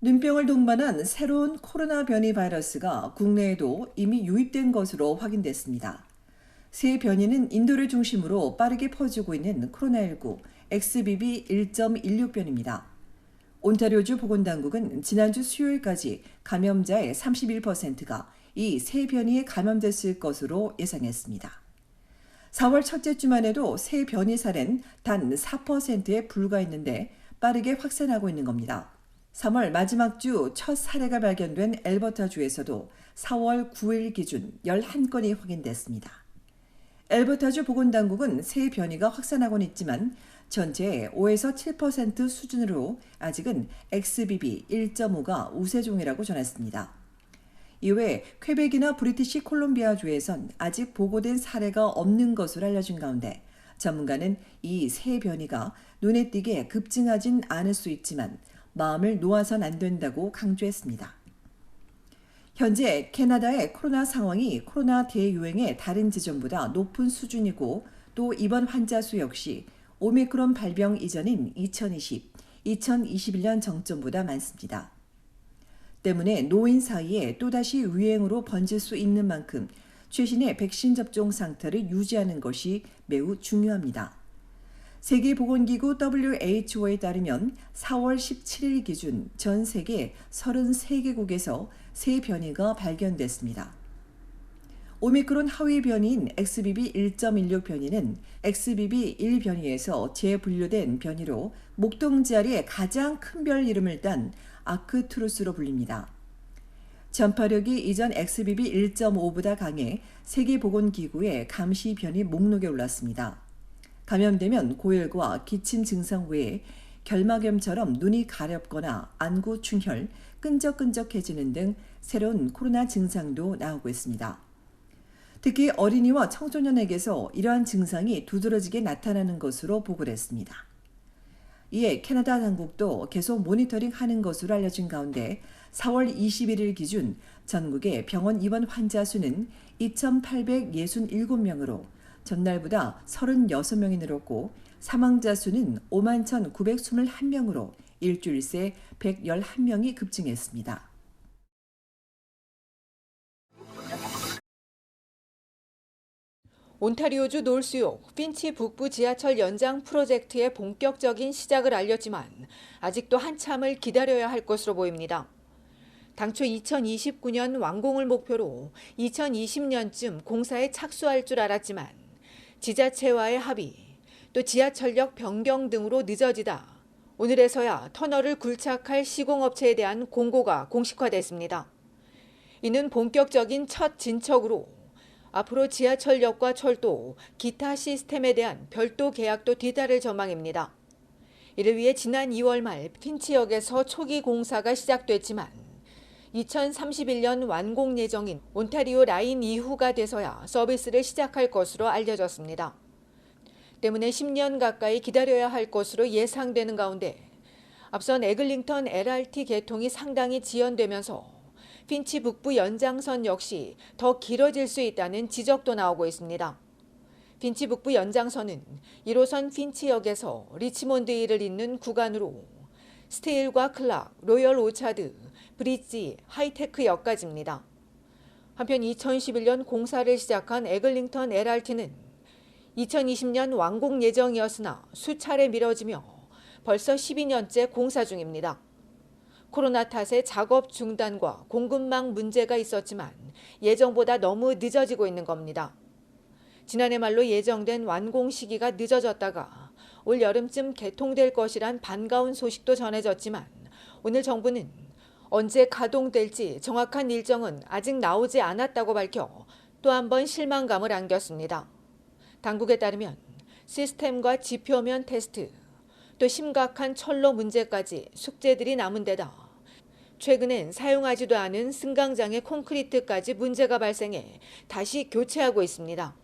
눈병을 동반한 새로운 코로나 변이 바이러스가 국내에도 이미 유입된 것으로 확인됐습니다. 새 변이는 인도를 중심으로 빠르게 퍼지고 있는 코로나19 XBB.1.16변입니다. 온타리오주 보건당국은 지난주 수요일까지 감염자의 31%가 이 새 변이에 감염됐을 것으로 예상했습니다. 4월 첫째 주만 해도 새 변이 사례는 단 4%에 불과했는데 빠르게 확산하고 있는 겁니다. 3월 마지막 주 첫 사례가 발견된 엘버타주에서도 4월 9일 기준 11건이 확인됐습니다. 엘버타주 보건당국은 새 변이가 확산하고는 있지만 전체의 5에서 7% 수준으로 아직은 XBB 1.5가 우세종이라고 전했습니다. 이외 퀘벡이나 브리티시 콜롬비아주에선 아직 보고된 사례가 없는 것으로 알려진 가운데 전문가는 이 새 변이가 눈에 띄게 급증하진 않을 수 있지만 마음을 놓아선 안 된다고 강조했습니다. 현재 캐나다의 코로나 상황이 코로나 대유행의 다른 지점보다 높은 수준이고 또 입원 환자 수 역시 오미크론 발병 이전인 2020, 2021년 정점보다 많습니다. 때문에 노인 사이에 또다시 유행으로 번질 수 있는 만큼 최신의 백신 접종 상태를 유지하는 것이 매우 중요합니다. 세계보건기구 WHO에 따르면 4월 17일 기준 전 세계 33개국에서 새 변이가 발견됐습니다. 오미크론 하위 변이인 XBB.1.16 변이는 XBB.1 변이에서 재분류된 변이로 목동자리에 가장 큰 별 이름을 딴 아크투루스로 불립니다. 전파력이 이전 XBB.1.5보다 강해 세계보건기구의 감시 변이 목록에 올랐습니다. 감염되면 고열과 기침 증상 외에 결막염처럼 눈이 가렵거나 안구 충혈, 끈적끈적해지는 등 새로운 코로나 증상도 나오고 있습니다. 특히 어린이와 청소년에게서 이러한 증상이 두드러지게 나타나는 것으로 보고를 했습니다. 이에 캐나다 당국도 계속 모니터링하는 것으로 알려진 가운데 4월 21일 기준 전국의 병원 입원 환자 수는 2,867명으로 전날보다 36명이 늘었고 사망자 수는 51,921명으로 일주일 새 111명이 급증했습니다. 온타리오주 놀수욕 핀치 북부 지하철 연장 프로젝트의 본격적인 시작을 알렸지만 아직도 한참을 기다려야 할 것으로 보입니다. 당초 2029년 완공을 목표로 2020년쯤 공사에 착수할 줄 알았지만 지자체와의 합의, 또 지하철역 변경 등으로 늦어지다 오늘에서야 터널을 굴착할 시공업체에 대한 공고가 공식화됐습니다. 이는 본격적인 첫 진척으로 앞으로 지하철역과 철도, 기타 시스템에 대한 별도 계약도 뒤따를 전망입니다. 이를 위해 지난 2월 말 핀치역에서 초기 공사가 시작됐지만 2031년 완공 예정인 온타리오 라인 2호가 돼서야 서비스를 시작할 것으로 알려졌습니다. 때문에 10년 가까이 기다려야 할 것으로 예상되는 가운데 앞선 에글링턴 LRT 개통이 상당히 지연되면서 핀치 북부 연장선 역시 더 길어질 수 있다는 지적도 나오고 있습니다. 핀치 북부 연장선은 1호선 핀치역에서 리치몬드힐을 잇는 구간으로 스테일과 클락, 로열 오차드, 브릿지, 하이테크역까지입니다. 한편 2011년 공사를 시작한 에글링턴 LRT는 2020년 완공 예정이었으나 수차례 미뤄지며 벌써 12년째 공사 중입니다. 코로나 탓에 작업 중단과 공급망 문제가 있었지만 예정보다 너무 늦어지고 있는 겁니다. 지난해 말로 예정된 완공 시기가 늦어졌다가 올 여름쯤 개통될 것이란 반가운 소식도 전해졌지만 오늘 정부는 언제 가동될지 정확한 일정은 아직 나오지 않았다고 밝혀 또 한 번 실망감을 안겼습니다. 당국에 따르면 시스템과 지표면 테스트, 또 심각한 철로 문제까지 숙제들이 남은 데다 최근엔 사용하지도 않은 승강장의 콘크리트까지 문제가 발생해 다시 교체하고 있습니다.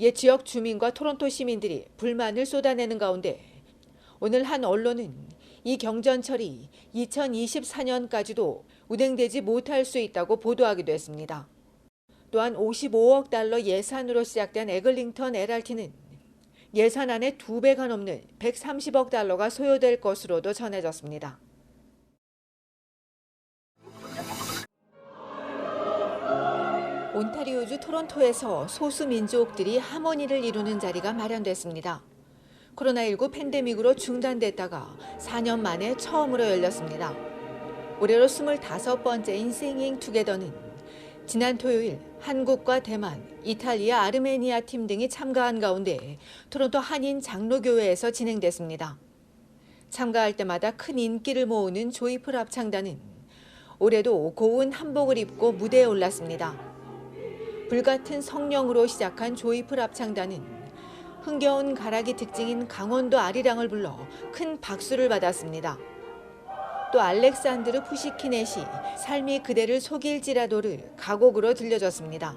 옛 지역 주민과 토론토 시민들이 불만을 쏟아내는 가운데 오늘 한 언론은 이 경전철이 2024년까지도 운행되지 못할 수 있다고 보도하기도 했습니다. 또한 55억 달러 예산으로 시작된 에글링턴 LRT는 예산안의 2배가 넘는 130억 달러가 소요될 것으로도 전해졌습니다. 온타리오주 토론토에서 소수 민족들이 하모니를 이루는 자리가 마련됐습니다. 코로나19 팬데믹으로 중단됐다가 4년 만에 처음으로 열렸습니다. 올해로 25번째인 싱잉 투게더는 지난 토요일 한국과 대만, 이탈리아, 아르메니아 팀 등이 참가한 가운데 토론토 한인 장로교회에서 진행됐습니다. 참가할 때마다 큰 인기를 모으는 조이풀 합창단은 올해도 고운 한복을 입고 무대에 올랐습니다. 불같은 성령으로 시작한 조이풀 합창단은 흥겨운 가락이 특징인 강원도 아리랑을 불러 큰 박수를 받았습니다. 또 알렉산드르 푸시키넷이 삶이 그대를 속일지라도를 가곡으로 들려줬습니다.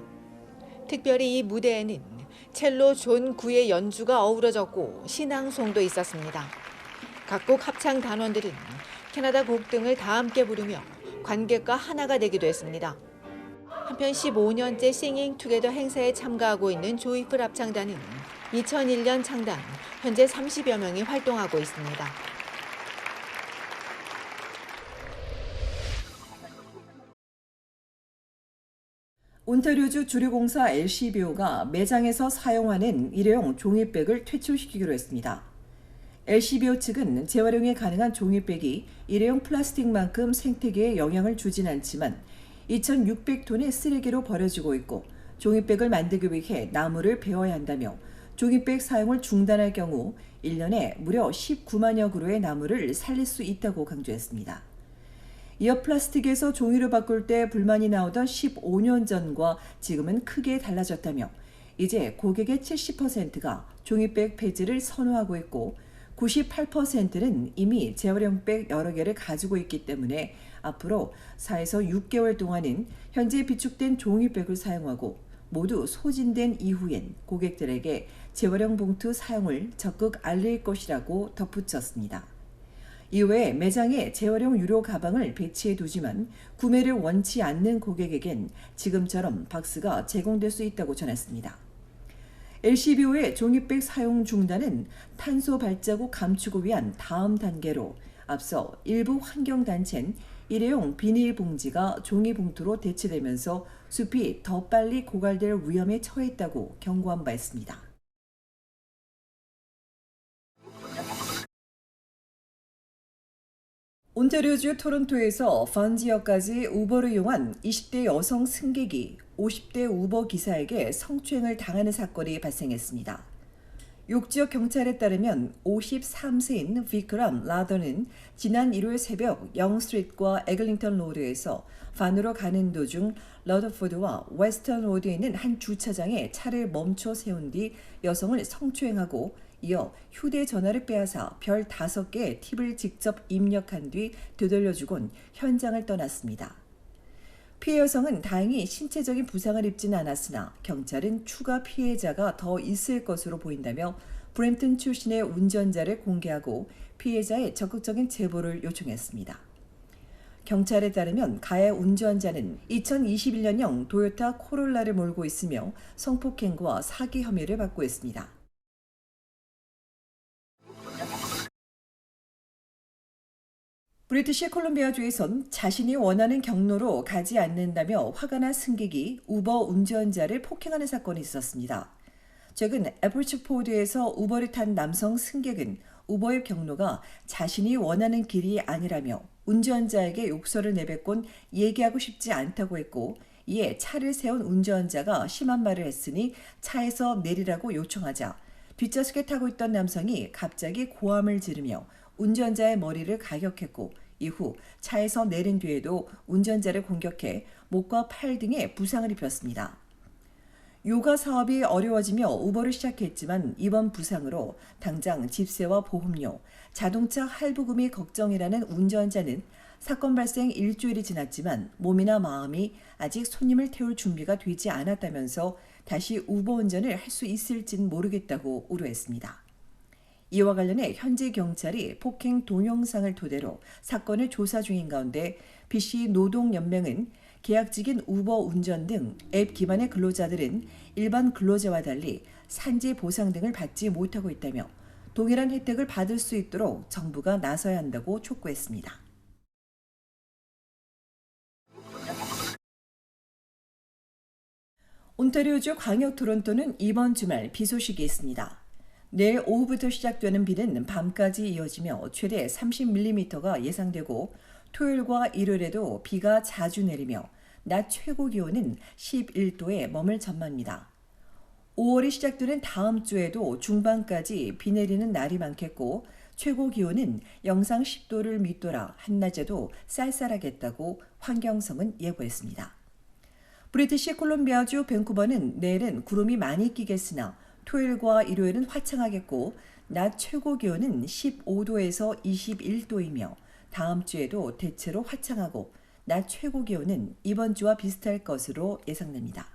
특별히 이 무대에는 첼로 존 구의 연주가 어우러졌고 신앙송도 있었습니다. 각국 합창 단원들은 캐나다 곡 등을 다 함께 부르며 관객과 하나가 되기도 했습니다. 한편 15년째 싱잉 투게더 행사에 참가하고 있는 조이풀 합창단은 2001년 창단, 현재 30여 명이 활동하고 있습니다. 온타리오주 주류공사 LCBO가 매장에서 사용하는 일회용 종이백을 퇴출시키기로 했습니다. LCBO 측은 재활용이 가능한 종이백이 일회용 플라스틱만큼 생태계에 영향을 주진 않지만 2,600톤의 쓰레기로 버려지고 있고 종이백을 만들기 위해 나무를 베어야 한다며 종이백 사용을 중단할 경우 1년에 무려 19만여 그루의 나무를 살릴 수 있다고 강조했습니다. 이어 플라스틱에서 종이로 바꿀 때 불만이 나오던 15년 전과 지금은 크게 달라졌다며 이제 고객의 70%가 종이백 폐지를 선호하고 있고 98%는 이미 재활용백 여러 개를 가지고 있기 때문에 앞으로 4에서 6개월 동안은 현재 비축된 종이백을 사용하고 모두 소진된 이후엔 고객들에게 재활용 봉투 사용을 적극 알릴 것이라고 덧붙였습니다. 이외에 매장에 재활용 유료 가방을 배치해 두지만 구매를 원치 않는 고객에겐 지금처럼 박스가 제공될 수 있다고 전했습니다. LCBO의 종이백 사용 중단은 탄소 발자국 감축을 위한 다음 단계로 앞서 일부 환경단체는 일회용 비닐봉지가 종이봉투로 대체되면서 숲이 더 빨리 고갈될 위험에 처했다고 경고한 바 있습니다. 온타리오주 토론토에서 펀 지역까지 우버를 이용한 20대 여성 승객이 50대 우버 기사에게 성추행을 당하는 사건이 발생했습니다. 욕지역 경찰에 따르면 53세인 비크람 라더는 지난 일요일 새벽 영스트리트과 에글링턴 로드에서 반으로 가는 도중 러더포드와 웨스턴 로드에 있는 한 주차장에 차를 멈춰 세운 뒤 여성을 성추행하고 이어 휴대전화를 빼앗아 별 5개의 팁을 직접 입력한 뒤 되돌려주곤 현장을 떠났습니다. 피해 여성은 다행히 신체적인 부상을 입지는 않았으나 경찰은 추가 피해자가 더 있을 것으로 보인다며 브램튼 출신의 운전자를 공개하고 피해자의 적극적인 제보를 요청했습니다. 경찰에 따르면 가해 운전자는 2021년형 도요타 코롤라를 몰고 있으며 성폭행과 사기 혐의를 받고 있습니다. 브리티시 콜롬비아주에선 자신이 원하는 경로로 가지 않는다며 화가 난 승객이 우버 운전자를 폭행하는 사건이 있었습니다. 최근 애플츠포드에서 우버를 탄 남성 승객은 우버의 경로가 자신이 원하는 길이 아니라며 운전자에게 욕설을 내뱉곤 얘기하고 싶지 않다고 했고 이에 차를 세운 운전자가 심한 말을 했으니 차에서 내리라고 요청하자 뒷좌석에 타고 있던 남성이 갑자기 고함을 지르며 운전자의 머리를 가격했고 이후 차에서 내린 뒤에도 운전자를 공격해 목과 팔 등에 부상을 입혔습니다. 요가 사업이 어려워지며 우버를 시작했지만 이번 부상으로 당장 집세와 보험료, 자동차 할부금이 걱정이라는 운전자는 사건 발생 일주일이 지났지만 몸이나 마음이 아직 손님을 태울 준비가 되지 않았다면서 다시 우버 운전을 할 수 있을진 모르겠다고 우려했습니다. 이와 관련해 현지 경찰이 폭행 동영상을 토대로 사건을 조사 중인 가운데 BC 노동연맹은 계약직인 우버 운전 등 앱 기반의 근로자들은 일반 근로자와 달리 산재 보상 등을 받지 못하고 있다며 동일한 혜택을 받을 수 있도록 정부가 나서야 한다고 촉구했습니다. 온타리오주 광역 토론토는 이번 주말 비 소식이 있습니다. 내일 오후부터 시작되는 비는 밤까지 이어지며 최대 30mm가 예상되고 토요일과 일요일에도 비가 자주 내리며 낮 최고 기온은 11도에 머물 전망입니다. 5월이 시작되는 다음 주에도 중반까지 비 내리는 날이 많겠고 최고 기온은 영상 10도를 밑돌아 한낮에도 쌀쌀하겠다고 환경성은 예보했습니다. 브리티시 콜롬비아주 밴쿠버는 내일은 구름이 많이 끼겠으나 토요일과 일요일은 화창하겠고 낮 최고 기온은 15도에서 21도이며 다음 주에도 대체로 화창하고 낮 최고 기온은 이번 주와 비슷할 것으로 예상됩니다.